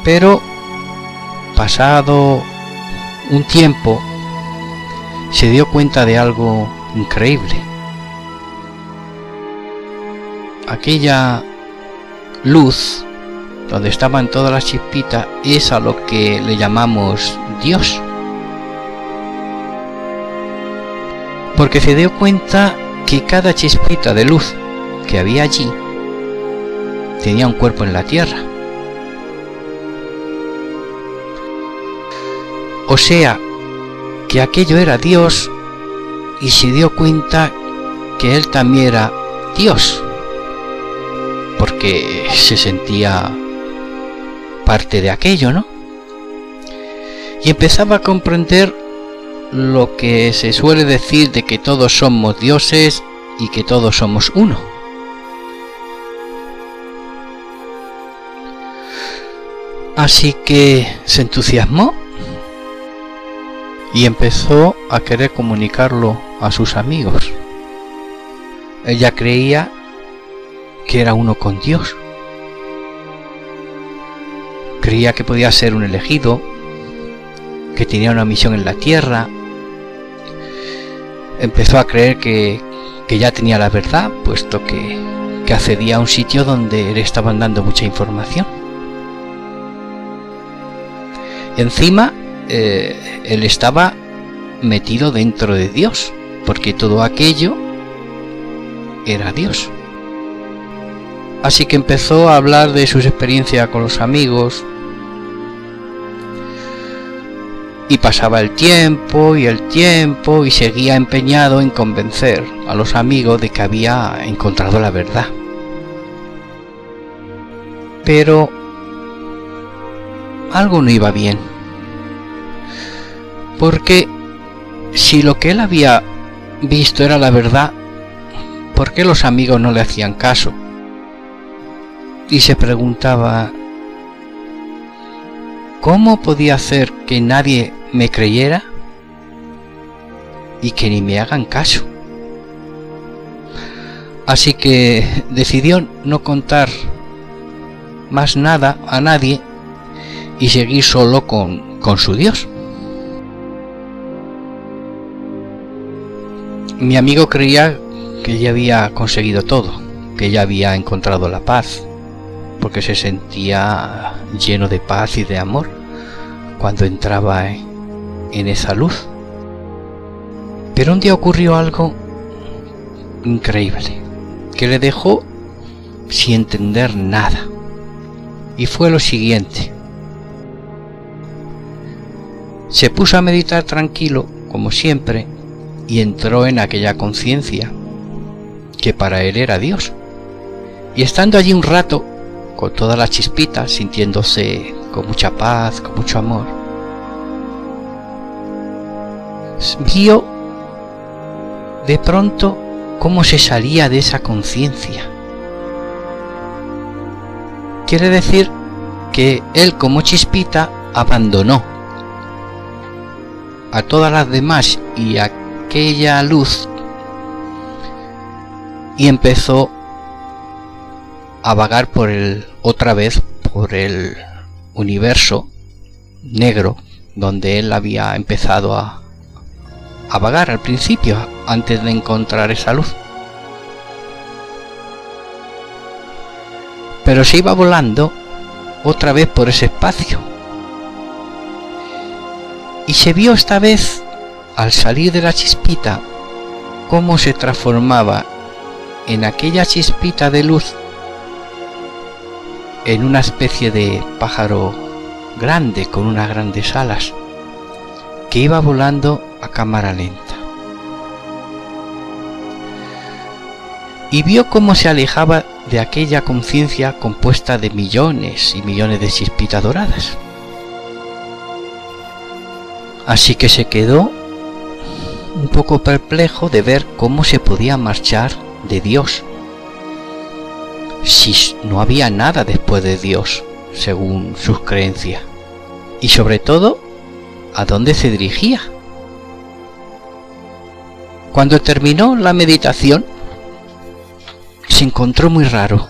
Pero pasado un tiempo se dio cuenta de algo increíble. Aquella luz donde estaban todas las chispitas es a lo que le llamamos Dios, porque se dio cuenta que cada chispita de luz que había allí tenía un cuerpo en la tierra. O sea, que aquello era Dios, y se dio cuenta que él también era Dios, porque se sentía parte de aquello, ¿no? Y empezaba a comprender lo que se suele decir de que todos somos dioses y que todos somos uno. Así que se entusiasmó y empezó a querer comunicarlo a sus amigos. Ella creía que era uno con Dios. Creía que podía ser un elegido, que tenía una misión en la tierra. Empezó a creer que ya tenía la verdad, puesto que accedía a un sitio donde le estaban dando mucha información. Encima, él estaba metido dentro de Dios, porque todo aquello era Dios. Así que empezó a hablar de sus experiencias con los amigos, y pasaba el tiempo y seguía empeñado en convencer a los amigos de que había encontrado la verdad. Pero algo no iba bien, porque si lo que él había visto era la verdad, ¿por qué los amigos no le hacían caso? Y se preguntaba, ¿cómo podía hacer que nadie me creyera y que ni me hagan caso? Así que decidió no contar más nada a nadie y seguir solo con su Dios. Mi amigo creía que ya había conseguido todo, que ya había encontrado la paz, porque se sentía lleno de paz y de amor cuando entraba en esa luz. Pero un día ocurrió algo increíble, que le dejó sin entender nada, y fue lo siguiente. Se puso a meditar tranquilo, como siempre, y entró en aquella conciencia que para él era Dios. Y estando allí un rato, con todas las chispitas, sintiéndose con mucha paz, con mucho amor, vio de pronto cómo se salía de esa conciencia. Quiere decir que él, como chispita, abandonó a todas las demás y a aquella luz, y empezó a vagar otra vez por el universo negro donde él había empezado a vagar al principio, antes de encontrar esa luz. Pero se iba volando otra vez por ese espacio, y se vio esta vez, al salir de la chispita, cómo se transformaba en aquella chispita de luz en una especie de pájaro grande con unas grandes alas, que iba volando a cámara lenta. Y vio cómo se alejaba de aquella conciencia compuesta de millones y millones de chispitas doradas. Así que se quedó un poco perplejo de ver cómo se podía marchar de Dios, si no había nada después de Dios, según sus creencias, y sobre todo, ¿a dónde se dirigía? Cuando terminó la meditación, se encontró muy raro.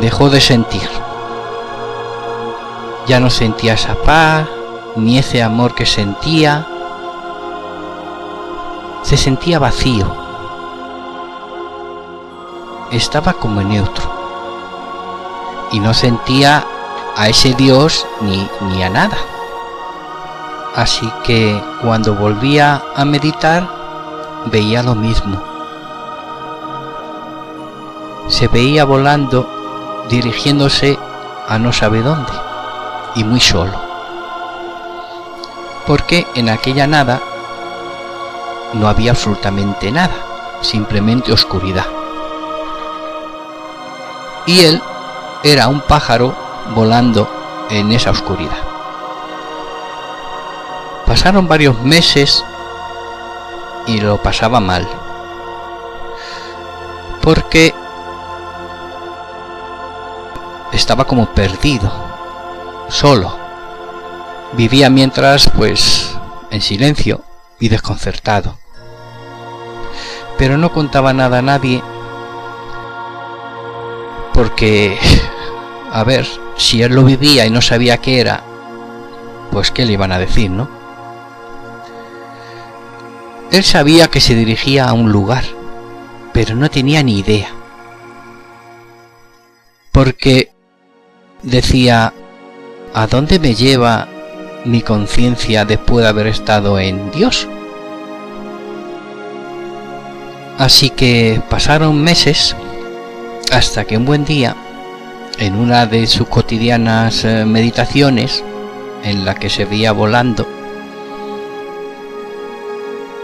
Dejó de sentir, Ya no sentía esa paz, ni ese amor que sentía. Se sentía vacío. Estaba como neutro. Y no sentía a ese Dios ni a nada. Así que cuando volvía a meditar, veía lo mismo. Se veía volando, dirigiéndose a no sabe dónde, y muy solo. Porque en aquella nada no había absolutamente nada, simplemente oscuridad. Y él era un pájaro volando en esa oscuridad. Pasaron varios meses y lo pasaba mal, porque estaba como perdido, solo. Vivía mientras, pues, en silencio y desconcertado. Pero no contaba nada a nadie, porque, a ver, si él lo vivía y no sabía qué era, pues qué le iban a decir, ¿no? Él sabía que se dirigía a un lugar, pero no tenía ni idea. Porque decía, ¿a dónde me lleva mi conciencia después de haber estado en Dios? Así que pasaron meses hasta que un buen día, en una de sus cotidianas meditaciones, en la que se veía volando,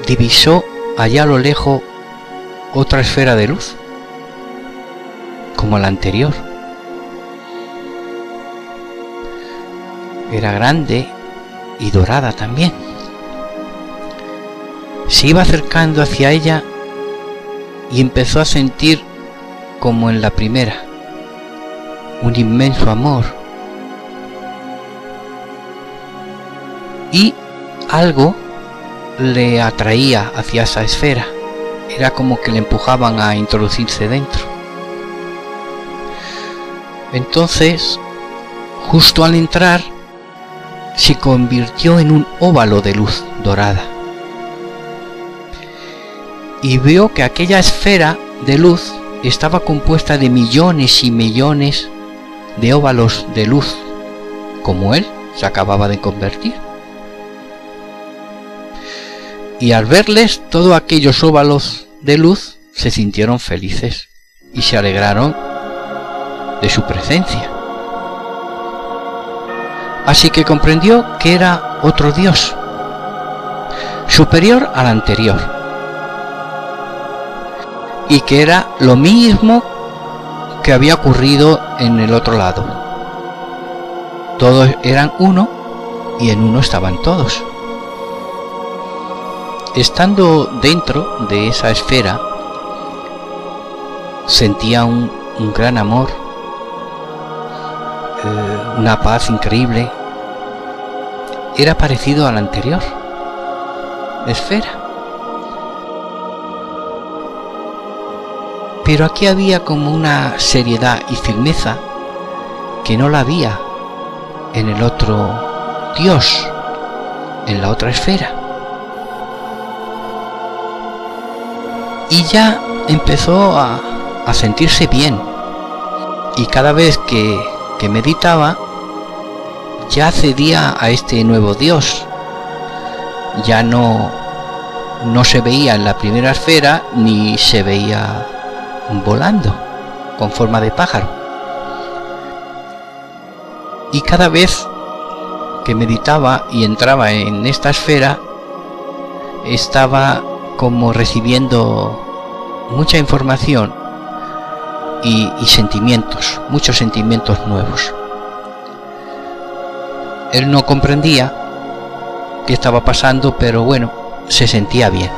divisó allá a lo lejos otra esfera de luz, como la anterior. Era grande y dorada también. Se iba acercando hacia ella y empezó a sentir, como en la primera, un inmenso amor. Y algo le atraía hacia esa esfera. Era como que le empujaban a introducirse dentro. Entonces, justo al entrar, se convirtió en un óvalo de luz dorada. Y vio que aquella esfera de luz estaba compuesta de millones y millones de óvalos de luz, como él se acababa de convertir. Y al verles todos aquellos óvalos de luz, se sintieron felices y se alegraron de su presencia. Así que comprendió que era otro Dios, superior al anterior, y que era lo mismo que había ocurrido en el otro lado. Todos eran uno y en uno estaban todos. Estando dentro de esa esfera, sentía un gran amor, una paz increíble. Era parecido a la anterior esfera. Pero aquí había como una seriedad y firmeza que no la había en el otro Dios, en la otra esfera. Y ya empezó a sentirse bien. Y cada vez que meditaba, ya accedía a este nuevo Dios. Ya no se veía en la primera esfera, ni se veía volando con forma de pájaro. Y cada vez que meditaba y entraba en esta esfera, estaba como recibiendo mucha información y sentimientos, muchos sentimientos nuevos. Él no comprendía qué estaba pasando, pero bueno, se sentía bien.